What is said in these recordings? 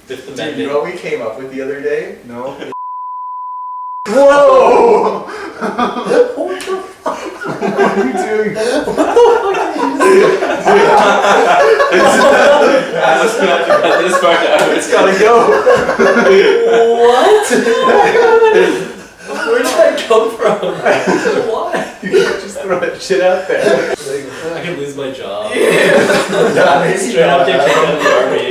Fifth Dude, Amendment. you know what we came up with the other day? No. Whoa! What the fuck? What are you doing? Let's not cut this part out. It's gotta go. What? Where did that come from? Why? You can't just throw that shit out there. I could lose my job. Yeah, maybe Straight up get not. kicked out of the army.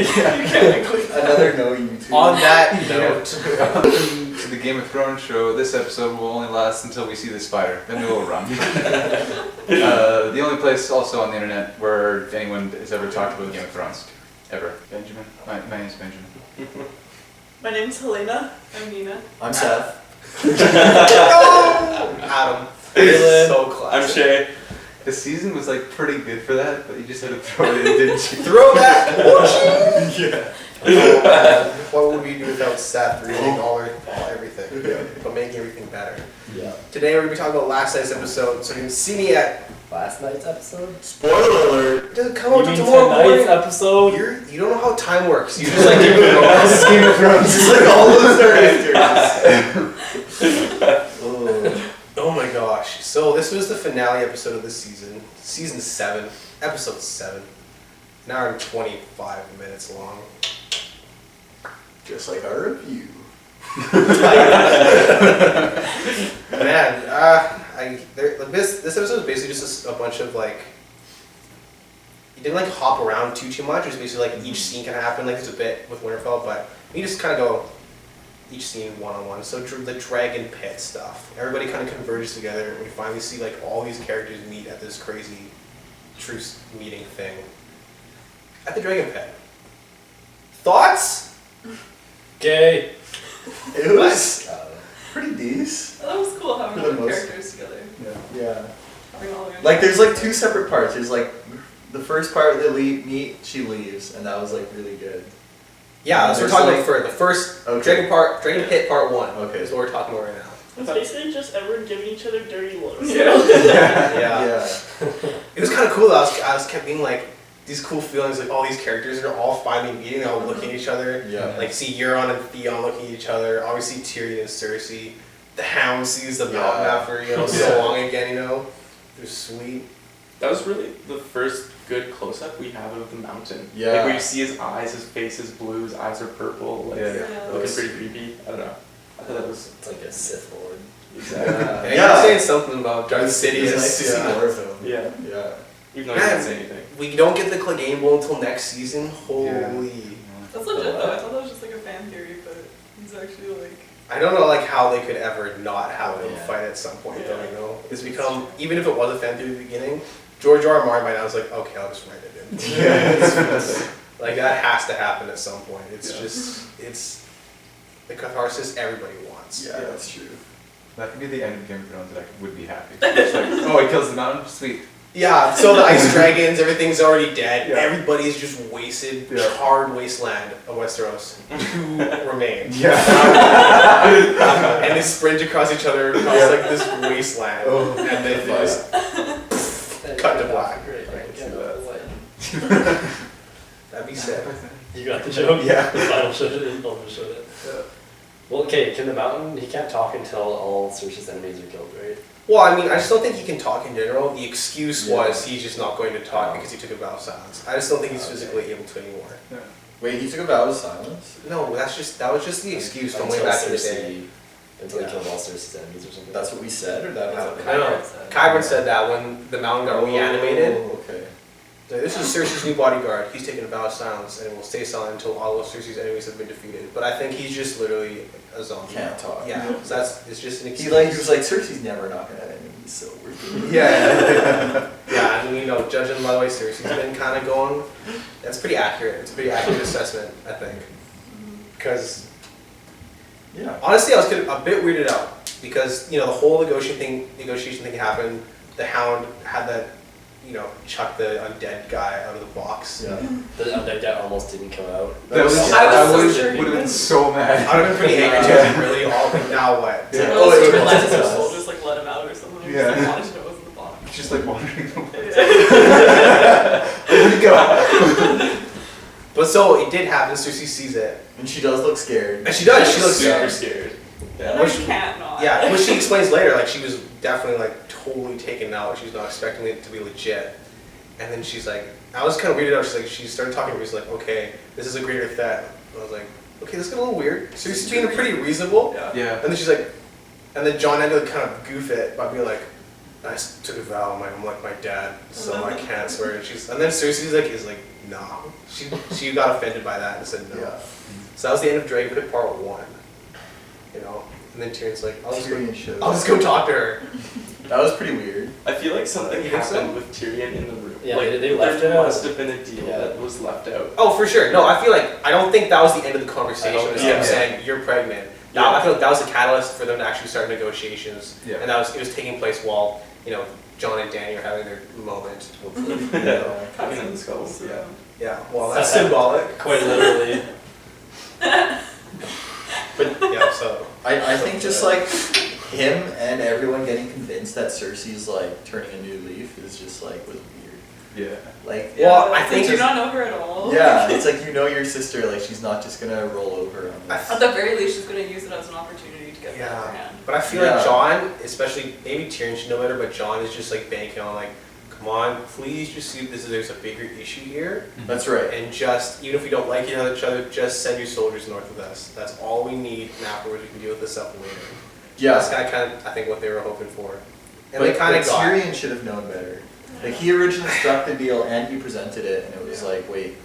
Another no YouTube. On that note, To the Game of Thrones show, this episode will only last until we see the spider. Then we will run. The only place also on the internet where anyone has ever talked about Game of Thrones. Ever. Benjamin. My name's Benjamin. My name's Helena. I'm Nina. I'm Seth. Adam. Dylan. So classic. I'm Shay. The season was like pretty good for that, but you just had to throw it in, didn't you? Throw that. Yeah. What would we do without Seth reading everything, but making everything better? Yeah. Today we're gonna be talking about last night's episode, so you can see me at. Last night's episode? Spoiler alert! It doesn't come out You till mean tomorrow tonight's morning. episode? You don't know how time works. You just like Game of Thrones. Game of Thrones. Just like all those characters. Oh my gosh. So this was the finale episode of this season. Season 7. Episode 7. An hour and 25 minutes long. Just like our review. Man, this episode was basically just a bunch of like, you didn't like hop around too much. It was basically like each scene kind of happened. Like there's a bit with Winterfell, but you just kind of go each scene one-on-one. So the dragon pit stuff, everybody kind of converges together, and we finally see like all these characters meet at this crazy truce meeting thing at the dragon pit. Thoughts? Gay. It was pretty decent. That was cool having For all the the most- characters together. Yeah. Having all the Like there's like two separate parts. There's like the first part they meet, she leaves, and that was like really good. Yeah, that's what we're talking about for the first Okay. Dragon Pit Part 1. Okay. Is what we're talking about right now. It's basically just everyone giving each other dirty looks. Yeah. It was kind of cool. I was kept being like these cool feelings, like all these characters are all finally meeting, they're all looking at each other. Yeah. Like see Euron and Theon looking at each other. Obviously Tyrion and Cersei. The Hound sees the mountain after so long again. It was sweet. That was really the first good close-up we have of the mountain. Yeah. Like where you see his eyes, his face is blue, his eyes are purple. Like, Yeah. looking pretty creepy. I don't know. I thought that was It's like a Sith Lord. exactly. You were saying something about Darth It Sidious. was nice to see more of him. Yeah. Yeah. Even though he didn't say anything. We don't get the Cleganebowl until next season. Holy. That's legit though. I thought that was just like a fan theory, but he's actually like. I don't know like how they could ever not have him Yeah. fight at some point though, Yeah. It's become, even if it was a fan theory at the beginning, George R. R. Martin by now was like, okay, I'll just write it in. Yeah. Like that has to happen at some point. It's the catharsis everybody wants. Yeah, that's true. That could be the end of Game of Thrones and I would be happy. It's like, oh, he kills the mountain? Sweet. Yeah, so the ice dragons, everything's already dead. Yeah. Everybody's just wasted, charred wasteland of Westeros. Two remain. Yeah. And they sprint across each other across like this wasteland. And then they just cut to black. That'd be sick. You got the joke? Yeah. The final showed it, almost showed it. Yeah. Well, okay, can the mountain, he can't talk until all Cersei's enemies are killed, right? Well, I mean, I just don't think he can talk in general. The excuse was he's just not going to talk because he took a vow of silence. I just don't think he's physically able to anymore. Wait, he took a vow of silence? No, that was just the excuse from way back in the day. Until he killed all Cersei's enemies or something. That's what we said, or that happened? I don't know. Qyburn said that when the mountain got reanimated. Oh, okay. So this is Cersei's new bodyguard. He's taken a vow of silence and will stay silent until all of Cersei's enemies have been defeated. But I think he's just literally a zombie. Can't talk. Yeah, so it's just an excuse. He was like, Cersei's never not gonna have enemies, so we're good. Yeah. Yeah, and judging by the way Cersei's been kind of going, that's pretty accurate. It's a pretty accurate assessment, I think. Because Yeah. honestly, I was a bit weirded out because the whole negotiation thing happened. The Hound had that, chuck the undead guy out of the box. Yeah. The undead guy almost didn't come out. I was so would have been so mad. I would have been pretty angry too. Like, really, all like now what? Yeah. Oh, it's so relaxed. the soldiers like let him out or something. Yeah. Just, like, wanted to know it was in the box. Just like wandering the woods. Yeah. Where'd he go? But so it did happen. Cersei sees it, And she does look scared. and she does. She looks super scared. And Which- I can't not. Yeah, which she explains later. Like she was definitely like totally taken out. She's not expecting it to be legit. And then she's like, I was kind of weirded out. She's like, she started talking to me. She's like, okay, this is a greater threat. And I was like, okay, this got a little weird. Cersei's being pretty reasonable. Yeah. Yeah. And then she's like, and then Jon had to kind of goof it by being like, I took a vow, I'm like my dad, so I can't swear. And then Cersei's like, nah. She got offended by that and said no. Yeah. So that was the end of Dragonpit Part 1. You know? And then Tyrion's like, I'll just go talk to her. That was pretty weird. I feel like something You think so? happened with Tyrion in the room. Yeah, like, they left there it out. must have been a deal Yeah. that was left out. Oh, for sure. No, I feel like, I don't think that was the end of the conversation. It was Yeah. him saying, you're pregnant. Yeah. I feel like that was the catalyst for them to actually start negotiations. Yeah. And it was taking place while, you know, Jon and Dany are having their moment, hopefully. Yeah. Having Cousins, the skulls, so- yeah. Yeah, well, that's symbolic. Quite literally. But, yeah, so. I think just like him and everyone getting convinced that Cersei's like turning a new leaf is just like was weird. Yeah. Like Yeah, Well, I like, think did you it's- not know her at all? yeah, it's like you know your sister, like she's not just gonna roll over on this. At the very least, she's gonna use it as an opportunity to get the Yeah. upper hand. But I feel Yeah. like Jon, especially, maybe Tyrion should know better, but Jon is just like banking on like, come on, please just see there's a bigger issue here. That's right. And just, even if we don't like each other, just send your soldiers north with us. That's all we need, and afterwards we can deal with this stuff later. That's Yeah. kind of, I think, what they were hoping for. And But, they kind of but got it. Tyrion should have known better. Like he originally struck the deal and he presented it, and it was like, wait,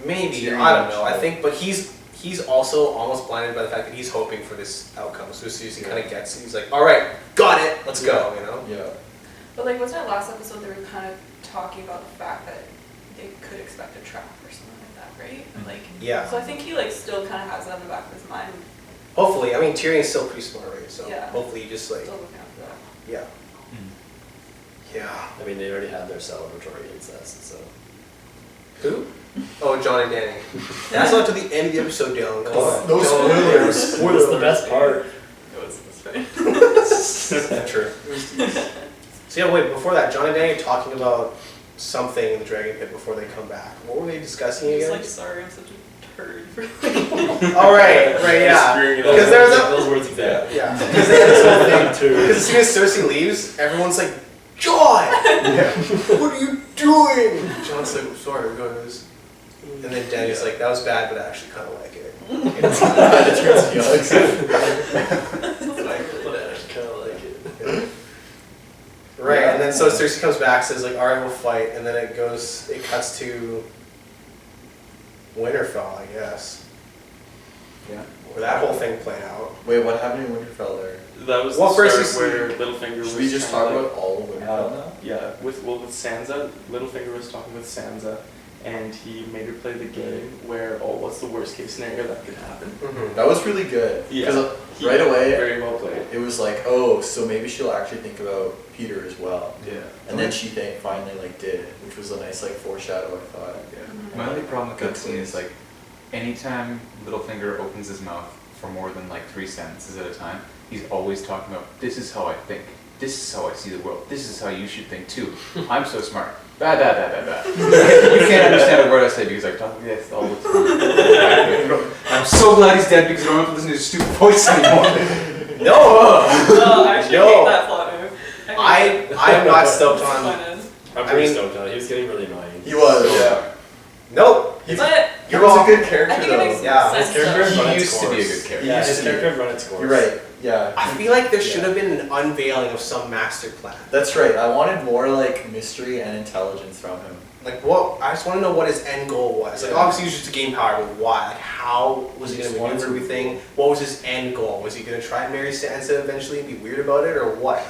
Maybe, Tyrion I don't know. I should- think, but he's also almost blinded by the fact that he's hoping for this outcome. So as soon as he kind of gets it, he's like, all right, got it, let's go, you know? yeah. But like, wasn't it last episode they were kind of talking about the fact that they could expect a trap or something like that, right? Like, Yeah. so I think he like still kind of has that in the back of his mind, Hopefully, I mean, Tyrion's still pretty smart, right? So Yeah. hopefully he just like, still looking after that. yeah. Yeah. I mean, they already had their celebratory incest, so. Who? Oh, Jon and Dany. That's not to the end of the episode, Dylan. Come on. No spoilers. That's the best part. It was this right. True. So yeah, wait, before that, Jon and Dany are talking about something in the Dragon Pit before they come back. What were they discussing He's again? like, sorry, I'm such a turd for Oh, right, yeah. Screwing it Because up. there was a... Those words exactly. Yeah. Because they had this whole thing. Because as soon as Cersei leaves, everyone's like, Jon! What are you doing? Jon's like, sorry, guys. And then Dany's like, that was bad, but I actually kind of like it. Kind of like it. Right, and then so Cersei comes back, says like, alright, we'll fight, and then it cuts to Winterfell, I guess. Yeah. Where that whole thing played out. Wait, what happened in Winterfell there? That was Well, the first start you where Littlefinger was Should we just talk trying to, about all of Winterfell now? Yeah, with Sansa, Littlefinger was talking with Sansa, and he made her play the game where, oh, what's the worst case scenario that could happen? Mm-hmm. That was really good. Yeah. Because He- right away, Very well played. it was like, oh, so maybe she'll actually think about Peter as well. Yeah. And then she finally like did, which was a nice like foreshadow, I thought. Yeah. My only problem with that scene is like, anytime Littlefinger opens his mouth for more than like 3 sentences at a time, he's always talking about, this is how I think, this is how I see the world, this is how you should think too. I'm so smart. Bah, bah, bah, bah, bah. You can't understand a word I say because I talk like this all the time. I'm so glad he's dead because I don't have to listen to his stupid voice anymore. No! No, I actually No. hate that plot move. I am not stoked on... I'm I pretty mean- stoked on it. He was getting really annoying. He was. Yeah. Nope. But He was a good character I think it though. makes Yeah, sense. his character though. run He its used to be a course. good character. Yeah, He his used to be. character run its course. You're right. Yeah. I feel like there should have been an unveiling of some master plan. That's right. I wanted more like mystery and intelligence from him. Like what? I just want to know what his end goal was. Like Yeah. obviously he was just to gain power, but why? Like how was he He going just to wanted maneuver to- everything? What was his end goal? Was he going to try and marry Sansa eventually and be weird about it, or what?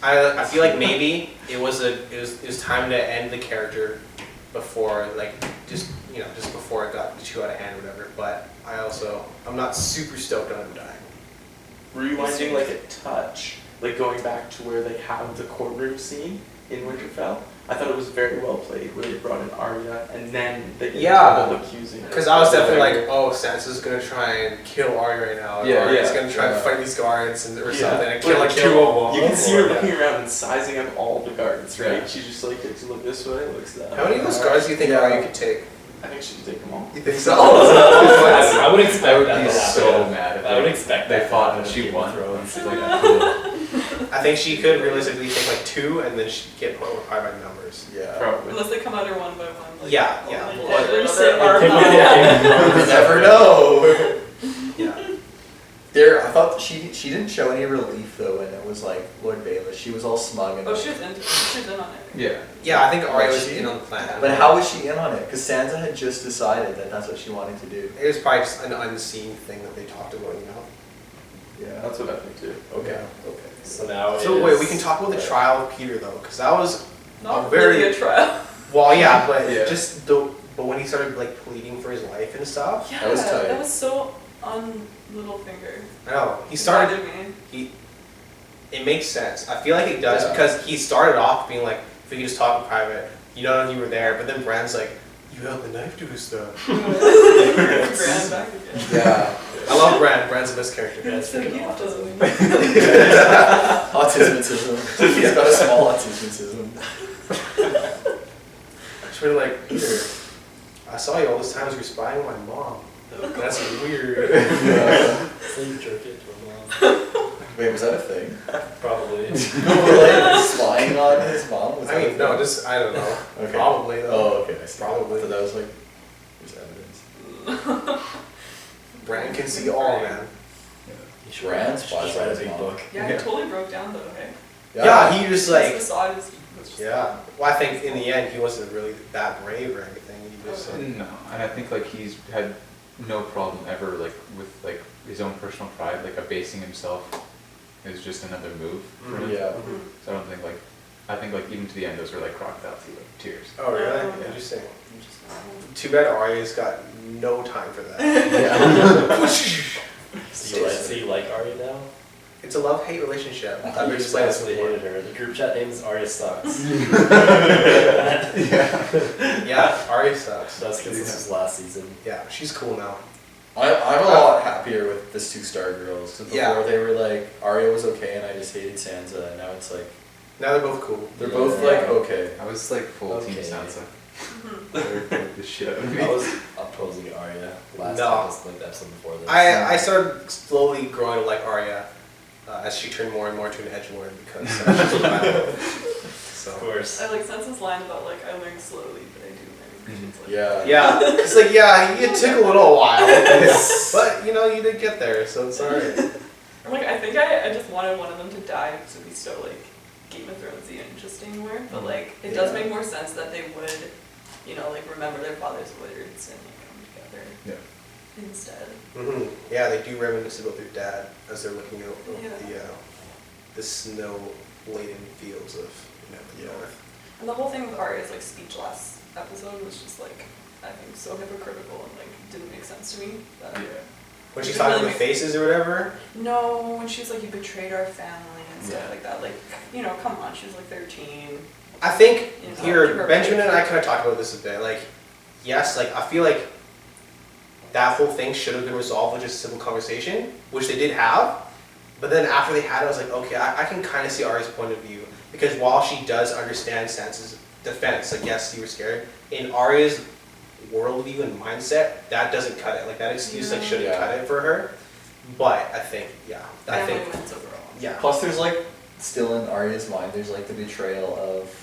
I feel like maybe it was time to end the character before just before it got too out of hand or whatever. But I'm not super stoked on him dying. Rewinding like a touch, like going back to where they have the courtroom scene in Winterfell. I thought it was very well played, where they brought in Arya and then they get Yeah. double accusing her. Because I was definitely like, oh, Sansa's gonna try and kill Arya right now. Yeah, Arya's yeah, gonna try and yeah. fight these guards or Yeah. something and But kill them. You can see her Yeah. looking around and sizing up all the guards, right? Yeah. She's just like, looks this way, looks that. How many of those guards do you think Yeah. Arya could take? I think she should take them all. You think so? I would expect that to He's happen. so mad if I would expect they that fought to and happen she in won. Game of Thrones. It's like, cool. I think she could realistically take like 2 and then she'd get put over by numbers. Yeah. Probably. Unless they come out her one by one. Like, Yeah, oh, yeah. they Well, never They say are our It could be mom. the Game of You Thrones. never know. Yeah. There, I thought she didn't show any relief though when it was like Lord Baelish. She was all smug and. Oh, like- she was in on it. Yeah. Yeah, I think Arya Was was she? in on the plan. But how was she in on it? Because Sansa had just decided that that's what she wanted to do. It was probably just an unseen thing that they talked about, you know? Yeah. That's what I think too. Okay. Okay. So now So it wait, is- we can talk about the trial of Peter though, because that was Not A very- really a trial. well, yeah, but Yeah. just the but when he started like pleading for his life and stuff, Yeah, That was tight. that was so un-Littlefinger. I know he started. Me. It makes sense. I feel like it does Yeah. because he started off being like, if we could just talk in private, you know, you were there, but then Bran's like, you held the knife to his stuff. Grand back again. Yeah. I love Bran. Bran's the best character. Yeah, it's So freaking cute. awesome. Autismicism. He's got a small autismicism. She's really like, Peter, I saw you all this time as you're spying on my mom. That's weird. Yeah. So you jerk it to a mom. Wait, was that a thing? Probably. Like spying on his mom? Was that I a mean, no, thing? just I don't know. Okay. Probably though. Oh, okay. I see. Probably. So that was like, there's evidence. Bran can see all, man. You should Bran write spies on a his big mom. book. Yeah, he totally broke down though, okay? Yeah, he just His like, facade was just yeah. Well, I think in the end he wasn't really that brave or anything. He just No, and I think like he's had no problem ever like with like his own personal pride, like abasing himself is just another move for him. Yeah. Mhm. So I don't think like, I think like even to the end those were like crocodile tears. Oh really? Yeah. Interesting. Interesting. Too bad Arya's got no time for that. Yeah. So you like Arya now? It's a love-hate relationship. I I've explained this absolutely before. hated her. The group chat name is Arya Sucks. Yeah, Arya sucks. That's because this was last season. Yeah, she's cool now. I'm a lot happier with this 2-star girls. So before Yeah. they were like, Arya was okay and I just hated Sansa, and now it's like, Now they're both cool. they're Yeah. both like, okay. I was like full team Okay. Sansa. Mhm. They were the shit out of me. I was opposing Arya last No. episode, like the episode before this. I started slowly growing to like Arya as she turned more and more to an edgelord because she's a bad. Of So course. I like Sansa's line about like I learned slowly, but I do learn. She's like, Yeah. yeah, it's like yeah, it took a little while, but you know you did get there, so it's alright. I'm like I think I just wanted one of them to die because it'd be so like Game of Thronesy and interesting more. But like it does Yeah. make more sense that they would, you know, like remember their father's words and like come together Yeah. instead. Mm-hmm. Yeah, they do reminisce about their dad as they're looking out Yeah. the snow-laden fields of the north. And the whole thing with Arya's like speech last episode was just like I think so hypocritical and like didn't make sense to me. That When she's It talking really to the faces or whatever. No, when she was like you betrayed our family and stuff Yeah. like that. Like you know, come on, she was like 13. I think You know, give here, her a Benjamin break. and I kind of talked about this a bit. Like, yes, like I feel like that whole thing should have been resolved with just a simple conversation, which they did have. But then after they had it, I was like, okay, I can kind of see Arya's point of view because while she does understand Sansa's defense, like yes, you were scared. In Arya's worldview and mindset, that doesn't cut it. Like that excuse like shouldn't Yeah. cut it for her. But I think, yeah, I Family think, wins overall. yeah. Plus, there's like, still in Arya's mind, there's like the betrayal of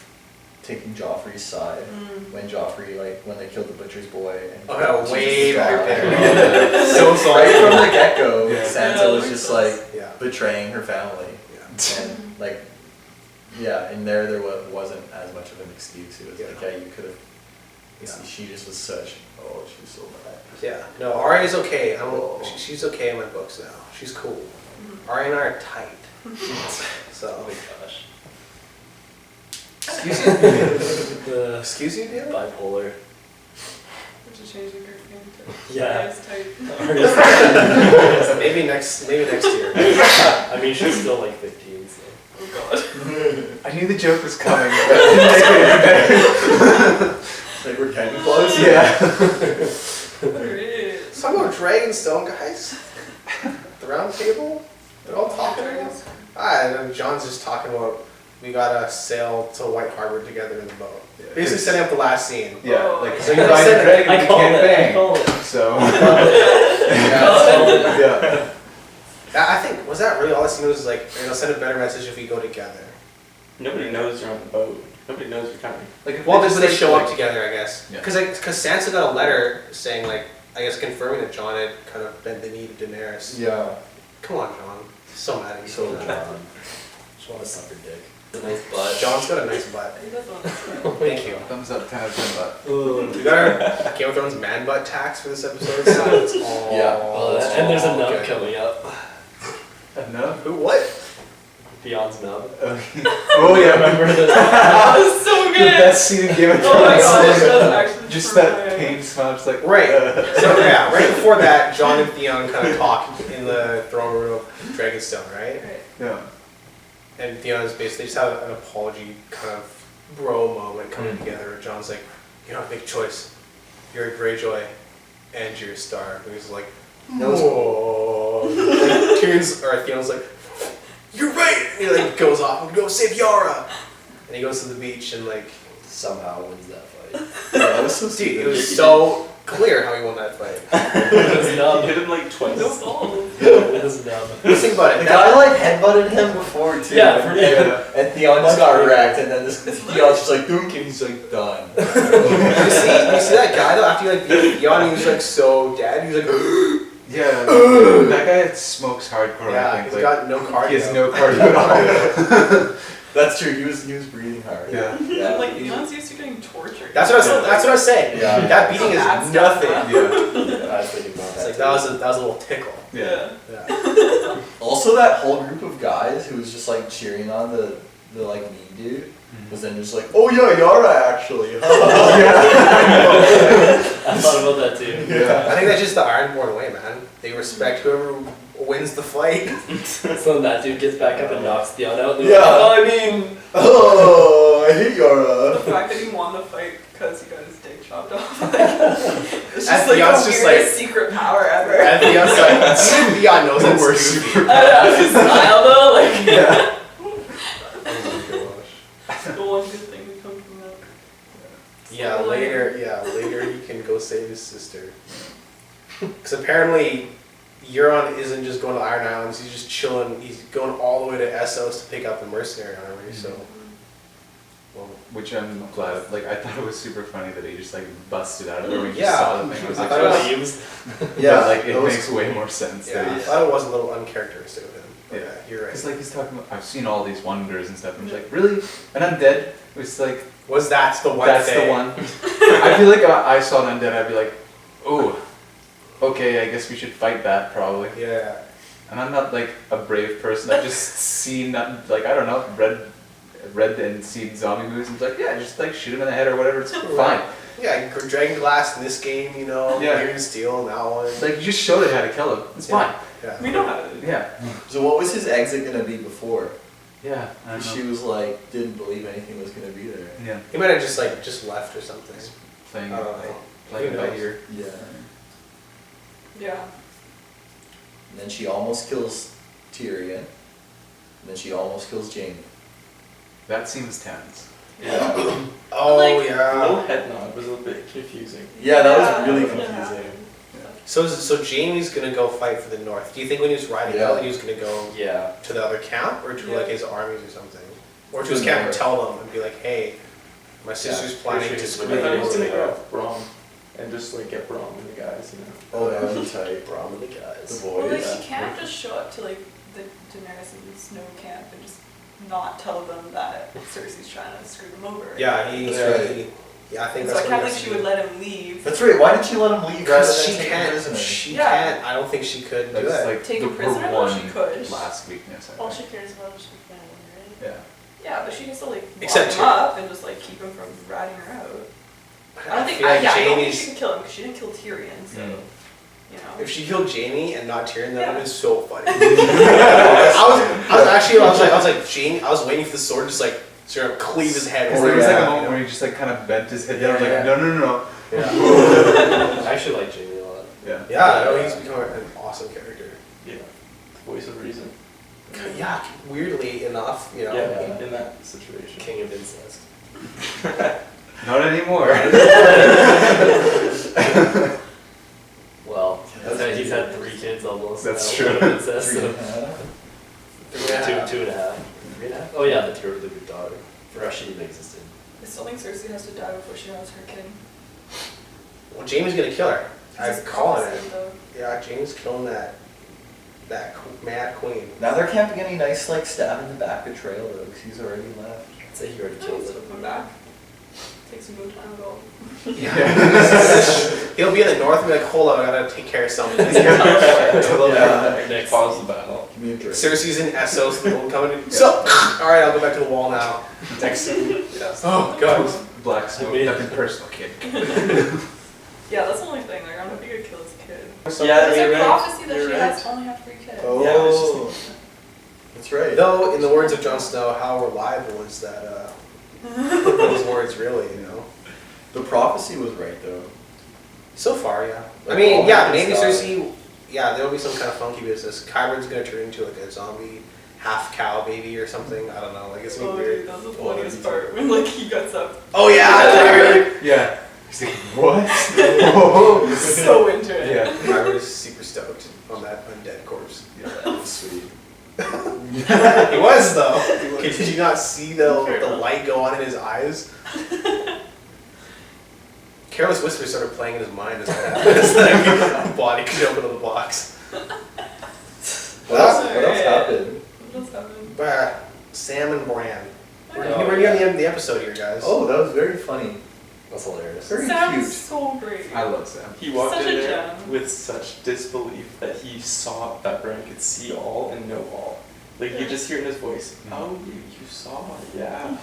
taking Joffrey's side. Mm. When Joffrey, like, when they killed the butcher's boy. And Oh, no, Jesus way God. back there. So right from the get-go, Yeah. Sansa Yeah, was that just makes like Yeah. betraying her family. Yeah. And like, yeah, and there wasn't as much of an excuse. It was like, Yeah. yeah, you could have. Yeah. She just was such. Oh, she was so bad. Yeah, no, Arya's okay. She's okay in my books now. She's cool. Arya and I are tight. Oh So, my gosh. excuse you? The Excuse you, David? bipolar. Which is changing her name to Yeah. Arya's type. Arya's- Maybe next year. I mean, she's still like 15, so. Oh god. I knew the joke was coming, but I didn't make it any better. Like we're kind of close. Yeah. Alright. Let's talk about Dragonstone, guys. The round table. They're all talking about. And John's just talking about we gotta sail to White Harbor together in the boat. Yeah. Basically setting up the last scene. Yeah, Oh, like yeah. so you ride a dragon, I you called can't it. I bang. called it. So Yeah. yeah. I think, was that really all the scene was like, send a better message if we go together? Nobody knows you're on the boat. Nobody knows you're coming. Like if Well, they but just they like, show like, up together, I guess. Yeah. Because Sansa got a letter saying, like, I guess confirming that Jon had kind of bent the knee to Daenerys. Yeah. Come on, Jon. So mad at you. So John. Just want to suck her dick. The nice butt. John's got a nice butt. He does want to Thank you. Thumbs up, 10 out of 10 butt. We got our Game of Thrones man butt tax for this episode, so it's all Yeah. And there's a all nub good. coming up. No? Who? What? Beyond's nub. Oh yeah, remember Remember the That was so the good. best scene in Game of Oh my Thrones? gosh, that's actually Just true. that pain smile, just like Right. So yeah, right before that, Jon and Theon kind of talk in the throne room of Dragonstone, right? Right. Yeah. And Theon is basically just have an apology kind of bro moment coming together. Where Jon's like, you don't have to make a choice. You're a Greyjoy, and you're a Star. And he's like, That was no. Like, Theon's like, you're right. And he like goes off and go save Yara. And he goes to the beach and like, somehow wins that fight. Yeah, that was so dude, stupid. it was so clear how he won that fight. With his You nub. hit him like twice. No gold. With his nub. Just think about The it. guy like headbutted him before too. Yeah, and, for- yeah. and Theon just got wrecked, and then this It's Theon's just like dunk, and he's like done. You see that guy though? After you like beat Theon, he was like so dead. He was like, Yeah, that guy smokes hardcore. I yeah, think. he's Like, got no cardio. he has no cardio at all. That's true. He was breathing hard. Yeah. Yeah. Like, Theon's used to getting tortured. That's what I was saying. Yeah. That beating Bad is stuff, nothing. Yeah. I was thinking about It's that. like too. that was a little tickle. Yeah. Yeah. Also, that whole group of guys who was just like cheering on the like mean dude was then just like, oh yeah, Yara actually. I thought about that too. Yeah. I think that's just the Ironborn way, man. They respect whoever wins the fight. So then that dude gets back up and knocks Theon out. And Yeah. I mean, Oh, I hate The Yara. fact that he won the fight because he got his dick chopped off. It's just And like Theon's the just weirdest like- secret power ever. And Theon's like, Theon knows The that's worst goofy. super. I don't know, his smile though, like. Yeah. The one good thing that comes from that. Yeah, So, like, later he can go save his sister. Because apparently Euron isn't just going to Iron Islands, he's just chilling. He's going all the way to Essos to pick up the mercenary army, so. Well, Which I'm glad. Like I thought it was super funny that he just like busted out of there when he Yeah. saw the thing. I was I like, thought it was- leaves. Yeah, like it that was makes cool. way more sense. yeah, that I he's, thought it was a little uncharacteristic of him. But Yeah. yeah, you're right. Because like he's talking about, I've seen all these wonders and stuff, and he's like, really? And undead? It was like, Was that the one that's thing? the one. I feel like if I saw an undead, I'd be like, oh, okay, I guess we should fight that probably. Yeah. And I'm not like a brave person. I've just seen, like, I don't know, read and seen zombie movies, and it's like, yeah, just like shoot him in the head or whatever, it's fine. Yeah, Dragon Glass in this game, you know, Yeah. Iron Steel in that one. Like, you just showed it how to kill him. It's fine. Yeah. We know how to do it. Yeah. So what was his exit gonna be before? Yeah. I don't She know. was like, didn't believe anything was gonna be there. Yeah. He might have just left or something. Playing, I don't know. playing Who by knows? ear. Yeah. Yeah. And then she almost kills Tyrion. And then she almost kills Jaime. That seems tense. Yeah. Oh Like, No yeah. head nod was a bit confusing. Yeah, that was Yeah, really yeah. confusing. So Jamie's gonna go fight for the North. Do you think when he was riding Yeah. out that he was gonna go Yeah. to the other camp or to Yeah. like his armies or something? Or to To his the camp and North. tell them and be like, hey, my sister's planning to I screw thought he was you. gonna go with Braun and just like get Braun and the guys, you know. Oh, that would be tight. Brom and the The guys. Well, like, boys. he can't just show up to, like, the Daenerys and Snow camp and just not tell them that Cersei's trying to screw them over. Yeah, That's yeah, I think So that's I what can't he think has she to would do. let him leave. That's right. Why did she let him leave rather Because than she take him can't. prisoner? She Yeah. can't. I don't think she could do That's it. like Take the, a prisoner, her though, one she could. last weakness. I All think. she cares about is her family, right? Yeah. Yeah, but she can still, like, lock Except him Tyrion. up and just, like, keep him from ratting her out. I don't think, feel like I don't think Jamie's- she can kill him because she didn't kill Tyrion, so, Mm. you know. If she killed Jamie and not Tyrion, that would Yeah. have been so funny. I was like, Jamie. I was waiting for the sword, just like sort of cleave his head. Because Oh, there was like a yeah. moment where he just like kind of bent his head down. I was Yeah. like, no, no, no, no. Yeah. I actually like Jamie a lot. Yeah. Yeah, no, he's become an awesome character. Yeah. Voice of reason. Yeah, weirdly enough, you know. Yeah, in that situation. King of incest. Not anymore. Well, That's he's had 3 kids almost. That's now, true. of incest, so 3.5. 2.5. 3.5? Oh yeah, the good daughter. For she even existed. I still think Cersei has to die before she has her kid. Well, Jaime's gonna kill her. I'm It's calling prophecy, it. though. Yeah, Jaime's killing that mad queen. Now there can't be any nice like stab in the back betrayal though, because he's already left. I'd say he already Oh, killed he's it. coming back. Takes no time at all. He'll be in the north and be like, hold on, I gotta take care of something. Yeah. Next. Pause the battle. Give me a drink. Cersei's in Essos, the one coming in. So, alright, I'll go back to the wall now. Next scene. Yes. Oh, God. Black smoke, nothing personal, kid. Yeah, that's the only thing. Like, I don't think he could kill his kid. So, yeah, There's a you're prophecy that You're she right. has to only have 3 kids. Oh, Yeah, it's that's right. Though, in the words of Jon Snow, how reliable is that, those words really, you know? The prophecy was right though. So far, yeah. I Like, mean, all yeah, of maybe this Cersei, yeah, there'll be some kind of funky business. Qyburne's gonna turn into like a zombie, half cow baby or something. I don't know, like it's gonna Oh, be dude, weird. that was the Oh, funniest that'd part when like he gets up. Oh yeah! Yeah. He's like, what? Whoa. So into it. Yeah. Qyburne's super stoked on that undead corpse. Yeah, that was sweet. He was though. Okay, did you not see the light go on in his eyes? Careless Whisper started playing in his mind as that happened. It's like body could open up the box. What else happened? What else happened? Sam and Bran. We're Oh, near the end of the episode here, guys. Oh, that was very funny. That's hilarious. Very Sam cute. is so great. I love Sam. He walked Such in a there gem. with such disbelief that he saw that Bran could see all and know all. Like you just hear in his voice, oh, you saw, yeah.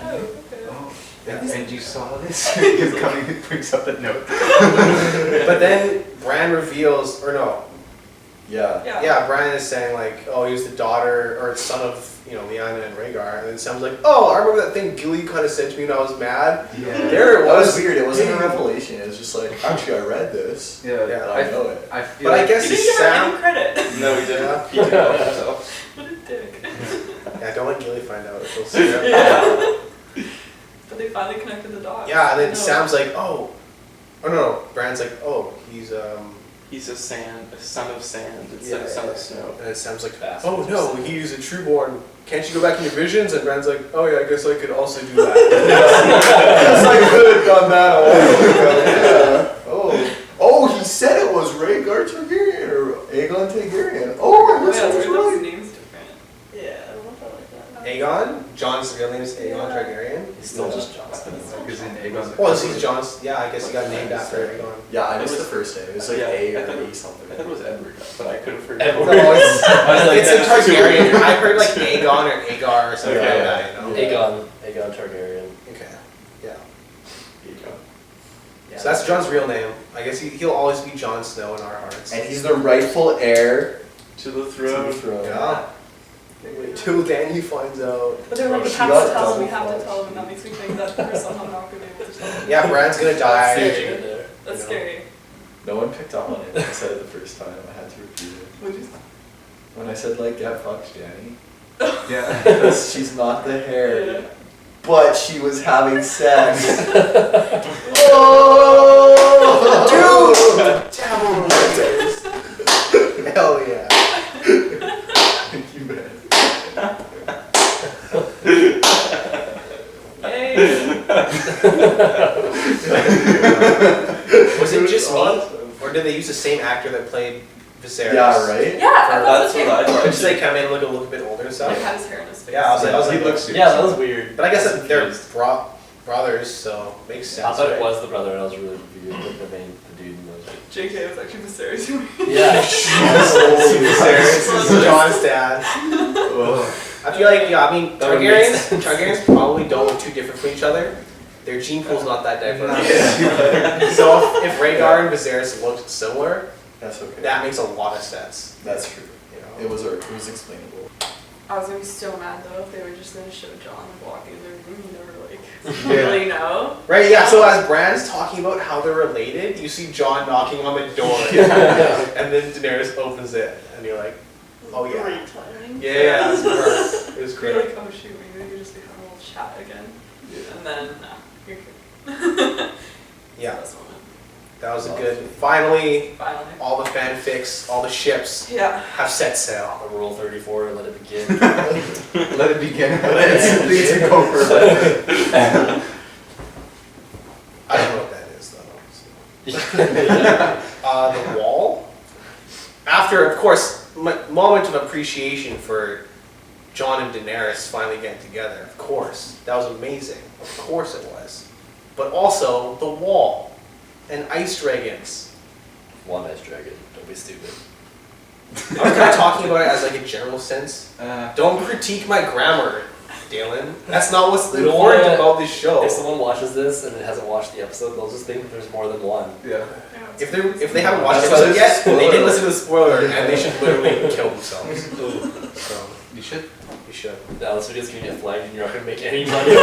Oh, okay. Oh, and you saw this? He's coming, he brings up that note. But then Bran reveals, or no, Yeah. yeah, Bran is saying like, oh, he was the daughter or son of, you know, Lyanna and Rhaegar, and then Sam's like, oh, I remember that thing Gilly kind of said to me when I was mad. Yeah. There it That was was. weird. It wasn't a revelation. It was just like, actually, I read this. Yeah, Yeah, I know it. I feel But I like guess He didn't give her any Sam. credit. No, he didn't. Yeah. He did help himself. What a dick. Yeah, don't let Gilly find out. She'll see it. Yeah. But they finally connected the dots. Yeah, and then No. Sam's like, oh, no, Bran's like, oh, he's He's a son of sand instead of son of snow. and then Sam's like, Bastard. oh no, he's a trueborn. Can't you go back in your visions? And Bran's like, oh yeah, I guess I could also do that. Yes, I could have done that a while ago. Yeah. Oh, he said it was Rhaegar Targaryen or Aegon Targaryen. Oh, I Oh, guess yeah, I was it's weird that his right. name's different. Yeah, I don't know if I like that. Aegon? John's real name is Aegon Yeah. Targaryen? He's still just Johnson. because in Aegon. Well, he's John's, yeah, I guess he got named after Aegon. Yeah, I It missed was- the first name. It was like yeah, A I or thought E it- something. I thought it was Edward, but I could have heard Edward. No, it's, I was like, it's a that's too Targaryen. weird. I heard like Aegon or Aegar or something Okay. like that, you know? Aegon Targaryen. Okay, yeah. There you go. Yeah. So that's John's real name. I guess he'll always be Jon Snow in our hearts. And he's the rightful heir To the to throne. the throne. Yeah. Till then he finds out. But they're like, we She have got to tell him, we double have to fudge. tell him, and that makes me think that we're somehow not going to be able to tell him. Yeah, Bran's gonna die. Staging it there. That's You know. scary. No one picked up on it. I said it the first time. I had to repeat it. What'd you say? When I said like, get fucked, Danny. Yeah. Because she's not the hair. Yeah. But she was having sex. Dude! Devil Hunters. Hell yeah. Thank you, man. Yay! Was it just me? Or did they use the same actor that played Viserys? Yeah, right? Yeah, I thought That's the what I same. thought. Just like come in and look a bit older and stuff. Like had his hair in his face. Yeah, I was like, He looks super Yeah, that was weird. but I guess that they're brothers, so makes sense. I thought it right? was the brother, and I was really confused. Like the dude, and I was like, JK was actually Viserys. yeah. Viserys is Jon's dad. I feel like, yeah, I mean, That would make sense. Targaryens probably don't look too different from each other. Their gene pool's not that diverse. Yeah. So if Rhaegar and Viserys looked similar, That's okay. that makes a lot of sense. That's true. You know? It was explainable. I was gonna be so mad though if they were just gonna show Jon like walking in their room, you never like Yeah. really know. Right, yeah, so as Bran's talking about how they're related, you see Jon knocking on the door, and then Daenerys opens it, and you're like, Oh, yeah. Great timing. Yeah, it was perfect. It was You're great. like, oh shoot, maybe we could just be having a little chat again. Yeah. And then, nah, you're good. Yeah, That's the moment. that was a good. Finally, Finally. all the fanfics, all the ships Yeah. have set sail. The Rule 34, let it begin. Let it begin. Let's go for it. I don't know what that is though. The wall. After, of course, moment of appreciation for Jon and Daenerys finally getting together. Of course, that was amazing. Of course it was. But also the wall and ice dragons. One ice dragon. Don't be stupid. I was kind of talking about it as like a general sense. Uh, Don't critique my grammar, Dalen. That's not what's We don't important wanna- about this show. If someone watches this and hasn't watched the episode, they'll just think there's more than one. yeah. If they haven't watched the That's why episode there's yet, a they didn't spoiler. listen to the spoiler, and they should literally kill themselves. So You should. you should. Now this video's gonna get flagged and you're not gonna make any money.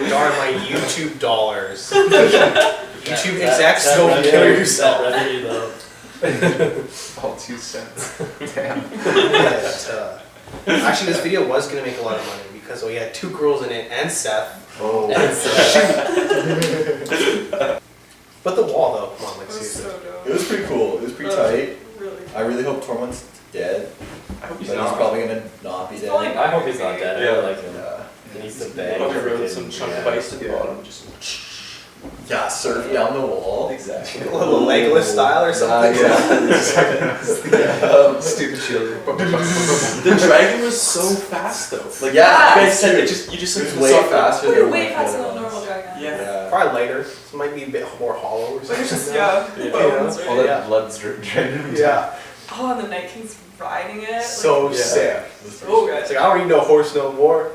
Darn my YouTube dollars. YouTube execs, That go revenue- kill That yourself. revenue though. All 2 cents. Damn. Actually, this video was gonna make a lot of money because we had 2 girls in it and Seth. Oh. And so, But the wall though, come on, like It was seriously. so dope. It was pretty cool. It was pretty tight. Really. I really hope Tormund's dead, I hope but he's he's not. probably gonna not be He's dead. probably I hope he's not dead. I Yeah. really like him. Yeah. He needs to I bang. hope he wrote freaking- some chunk of yeah. ice to the bottom. Just Yeah, surf down the wall. exactly. A little Legolas style or something. Stupid shield. The dragon was so fast though. Like Yeah, you guys it's said, true. it just you just It was said way something. faster We're than way what faster the than a other normal ones. dragon. Yeah. Probably later. This might be a bit more hollow or But something. it's just, yeah. Yeah. bones, All right? that blood's draining. Yeah. Oh, and the Night King's riding it. So like, Yeah. sick. so good. It's like I don't need no horse no more.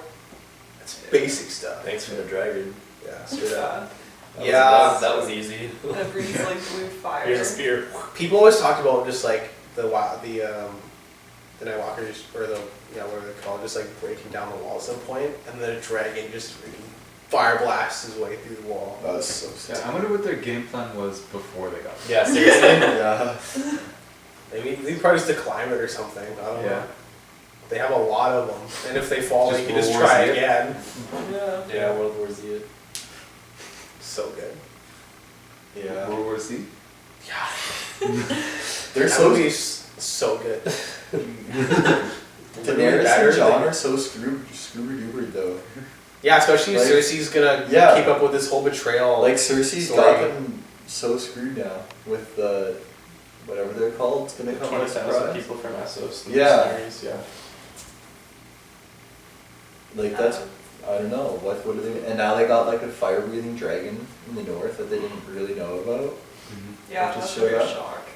That's basic stuff. Thanks for the dragon. Yeah, straight up. That was- Yeah. that was easy. And it breathes like blue fire. Here's a spear. People always talked about just like the Night Walkers or whatever they're called, just like breaking down the wall at some point, and then a dragon just freaking fire blasts his way through the wall. That was so sick. Yeah, I wonder what their game plan was before they got there. Yeah, seriously. Yeah. Maybe they probably just to climb it or something. I don't know. Yeah. They have a lot of them, and if they fall, Just they can just World War try Z. again. Yeah. Yeah, World War Z. it. So good. Yeah. World War Z? They're That so. movie's so good. Daenerys better and Jon than- are so screwed dupered though. Yeah, especially if Like- Cersei's gonna Yeah. keep up with this whole betrayal. Like Cersei's Story. got them so screwed now with the whatever they're called. It's gonna come as a 20,000 surprise. people from Essos. the Yeah. mercenaries, yeah. Like that's I don't know what are they and now they got like a fire breathing dragon in the north that they didn't really know about. Yeah, Just that's showed a weird up. shock.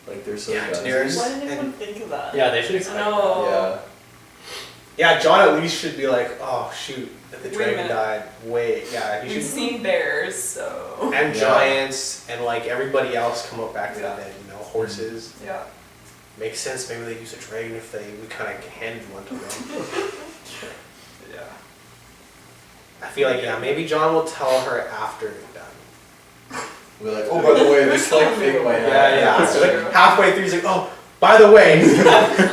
Like they're so Yeah, guns. Daenerys. Why didn't anyone And- think of that? Yeah, they should expect No. Yeah. Yeah, Jon at least should be like, oh shoot, that the Wait a dragon minute. died. Wait, yeah, he We've should. seen bears, so. And Yeah. giants and like everybody else come up back to Yeah. the dead, horses. Yeah. Makes sense, maybe they use a dragon if we kind of handed one to them. Yeah. I feel like, yeah, maybe Jon will tell her after they're done. We're like, oh by the way, this like thing in my hand. Yeah. So like halfway through, he's like, oh, by the way,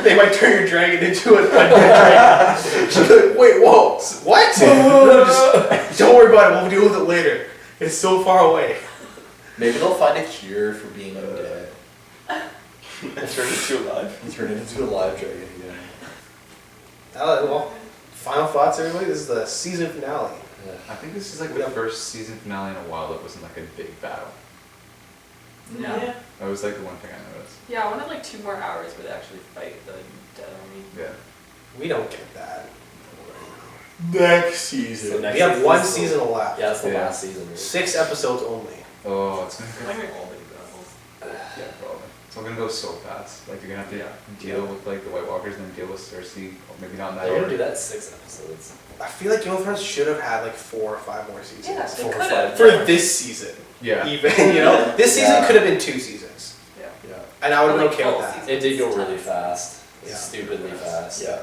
they might turn your dragon into a dead dragon. She's like, wait, whoa, what? No, just, don't worry about it, we'll deal with it later. It's so far away. Maybe they'll find a cure for being undead And turn into alive. and turn it into a live dragon again. Well, final thoughts, everybody? This is the season finale. I think this is like the first season finale in a while that wasn't like a big battle. Yeah. That was like the one thing I noticed. Yeah, I wanted like 2 more hours where they actually fight the dead army. Yeah. We don't get that. Next So season. next We have one season's the- season left. Yeah, it's the Yeah. last season. Right? 6 episodes only. Oh, it's gonna Like go. all big battles. Yeah, probably. It's all gonna go so fast. Like you're gonna have to deal with like the White Walkers and then deal with Cersei. Or maybe not in that They're gonna order. do that in 6 episodes. I feel like Game of Thrones should have had like 4 or 5 more seasons. Yeah, they 4 or could 5. have. For this season. Yeah. Even, you know? This season Yeah. could have been 2 seasons. Yeah. Yeah. And I would have been Like okay with full that. season. It did go really fast. Yeah. Stupidly fast. Yeah.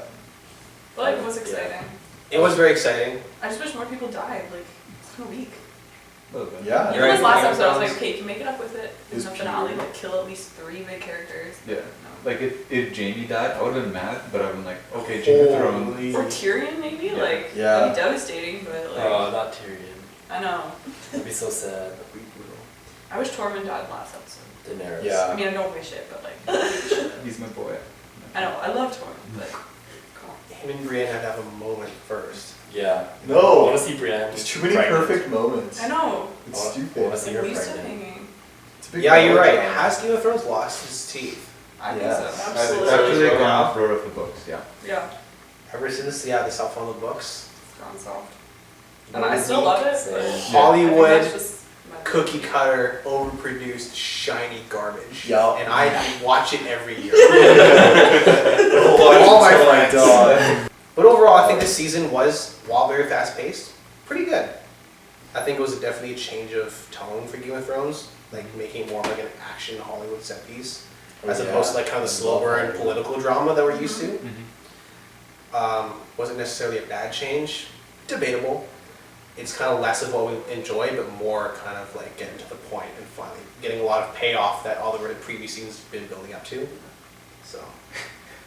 But like, it was exciting. It was very exciting. I just wish more people died. Like, it's been a week. A little bit. Yeah. Even this last Right. episode, I was like, okay, you can make it up with it in Is the finale, Peter- like kill at least 3 big characters. Yeah. No. Like if Jamie died, I would have been mad, but I've been like, okay, Jamie Thrones. Holy. Or Tyrion, maybe? Yeah. Like, Yeah. that'd be devastating, but like, Oh, not Tyrion. I know. That'd be so sad. I wish Tormund died last episode. Daenerys. Yeah. I mean, I don't wish it, but like, I really wish it. He's my boy. I know, I love Tormund, but come on. Him and Brienne had to have a moment first. Yeah. I No. want to see Brienne. There's too many pregnant. perfect moments. I know. It's I wanna stupid. see her At least pregnant. hanging. It's a big Yeah, you're right. melodrama. Has Game of Thrones lost his teeth? I think Yes. so. Absolutely. After they Yeah. wrote up the books, yeah. Yeah, Ever since they stopped following the books, it's gone soft. And I still love it, Same. but Hollywood I think that's just my cookie cutter, overproduced, shiny garbage. Yeah. And I watch it every year. All my until I friends. die. But overall, I think this season was, while very fast paced, pretty good. I think it was definitely a change of tone for Game of Thrones, like making it more like an action Hollywood set piece, as Yeah. opposed to like kind of the slower and political drama that we're used to. Mm-hmm. Wasn't necessarily a bad change, debatable. It's kind of less of what we enjoy, but more kind of like getting to the point and finally getting a lot of payoff that all the previous seasons have been building up to. So.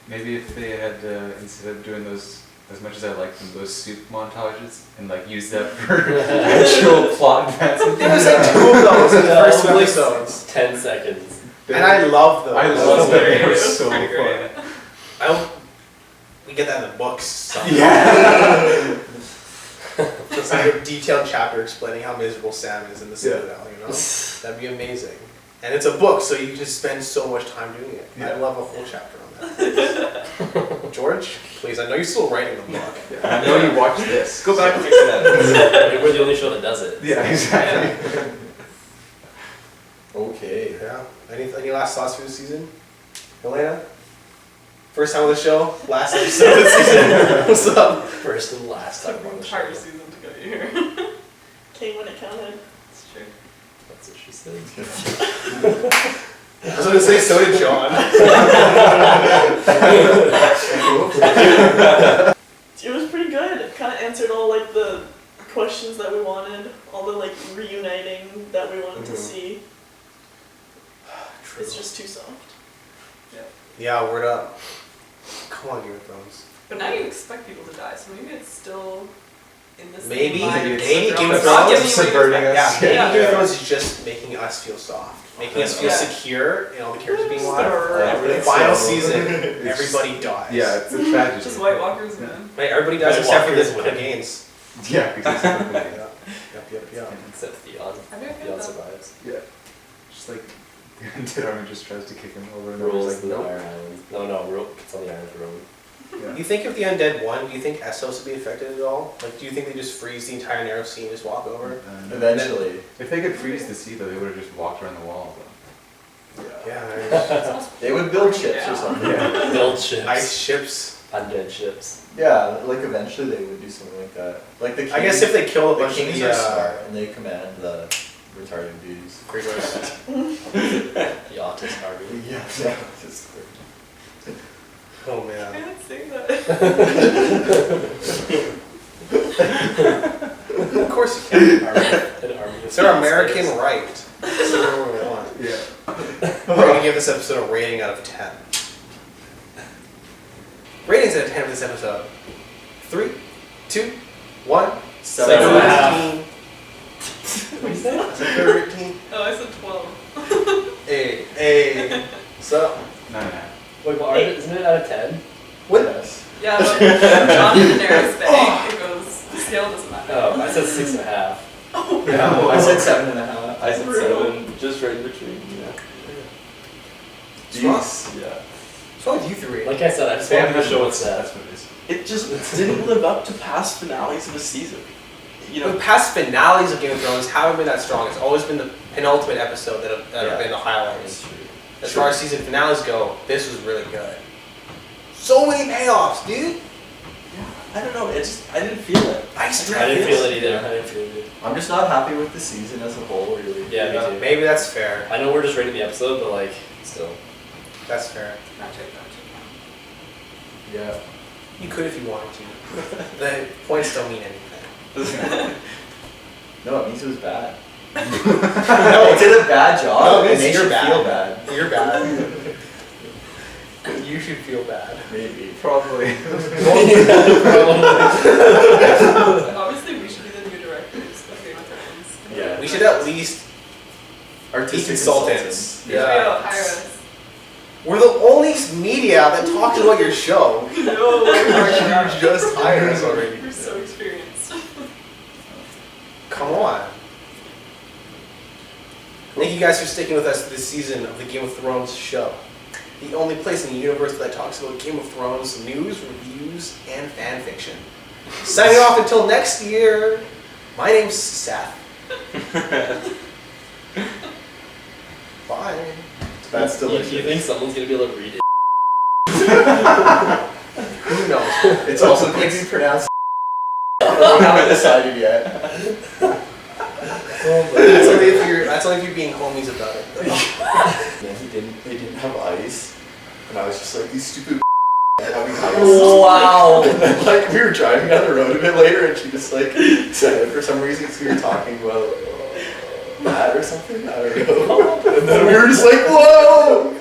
Maybe if they had, instead of doing those, as much as I like them, those soup montages, and like use that for actual plot advancement. There was like 2 of those in the first 2 episodes. 10 seconds. And I love those. I love that. They were It was so pretty great. fun. I hope we get that in the books somehow. Yeah. Just like a detailed chapter explaining how miserable Sam is in the Citadel, you know? That'd be amazing. And it's a book, so you just spend so much time doing it. Yeah. I'd love a whole chapter on that. George, please, I know you're still writing the book. I know you watched this. Go back and fix that. We're the only show that does it. Yeah, exactly. Okay. Yeah. Any last thoughts for the season? Elena? First time on the show, last episode of the season. What's up? First and last time Took the on the show. entire season to get here. Came when it counted. It's true. That's what she said. I was going to say, so did John. It was pretty good. It kind of answered all like the questions that we wanted, all the like reuniting that we wanted to see. It's just too soft. Yeah, word up. Come on, Game of Thrones. But now you expect people to die, so maybe it's still in the same Maybe. line. Maybe Game of It's not Thrones giving is you what you subverting expect. us. Yeah, Yeah. Game of Thrones is just making us feel soft, making us feel Yeah. secure in all the characters being Stir. alive. think Final so. season, everybody dies. Yeah, it's a tragedy. Just White Walkers, man. Wait, everybody dies White except for Walkers the win. Gaines. Yeah, because Yep. Except Theon. Have you Theon heard that? survives. yeah, just like the undead army just tries to kick him over and Rules over. in Like, the nope. Iron Island. No, Rule gets on the Iron Throne. Yeah. You think if the undead won, do you think Essos would be affected at all? Like, do you think they just freeze the entire narrow sea and just walk over? Eventually. If they could freeze the sea, though, they would have just walked around the wall. Yeah, They would build ships Yeah. or something. Yeah. Build ships. ice ships. Undead ships. Yeah, like eventually they would do something like that. Like the I guess if they kill a the bunch of kings the are smart and they command the retarded dudes. Greyjoys. The autistic army. Yeah, just Oh I man. can't say that. Of course you can. An army of It's our space. American right. So whatever we want. Yeah. We're gonna give this episode a rating out of 10. Ratings out of 10 for this episode. 3, 2, 1. 7.5. 13. Oh, I said 12. Hey. So, 9.5. Wait, well, isn't it out of 10? Yes. Yeah, but Jon and Daenerys thing, it goes, the scale doesn't matter. Oh, I said 6.5. Yeah, I said 7.5. I said Brutal. 7, just right in between. Yeah. Jeez. Yeah. what's wrong with you three? Like I said, I just wanted to show what's That's that. what it is. It just didn't live up to past finales of a season. You The know, past finales of Game of Thrones haven't been that strong. It's always been the penultimate episode that have Yeah. been the highlights. That's true. As far as season finales go, this was really good. So many payoffs, dude. I don't know. It just I didn't feel it. Ice I didn't feel it either. Yeah. I didn't feel it. I'm just not happy with the season as a whole, really. Yeah, me too. Maybe that's fair. I know we're just rating the episode, but like, still. That's fair. Not check. Yeah. You could if you wanted to. The points don't mean anything. No, it means it was bad. No, it did a bad job. No, and it's they you're should bad. feel bad. You're bad. You should feel bad. Maybe. Probably. Obviously, we should be the new directors of Game of Thrones. Yeah. We should at least Artistic consultants. Yeah. Yeah. Hire us. We're the only media that talks about your show. No, You just hired us already. We're so experienced. Come on. Thank you guys for sticking with us this season of the Game of Thrones show. The only place in the universe that talks about Game of Thrones news, reviews, and fan fiction. Signing off until next year, my name's Seth. Bye. That's You delicious. think someone's gonna be able to read it? Who knows? It's also going to be pronounced. We haven't decided yet. That's only if you're being homies about it. Yeah, they didn't have ice, and I was just like, these stupid having ice. Wow. And then, like, we were driving down the road a bit later, and she just like said it for some reason because we were talking about that or something. I don't know. And then we were just like, whoa.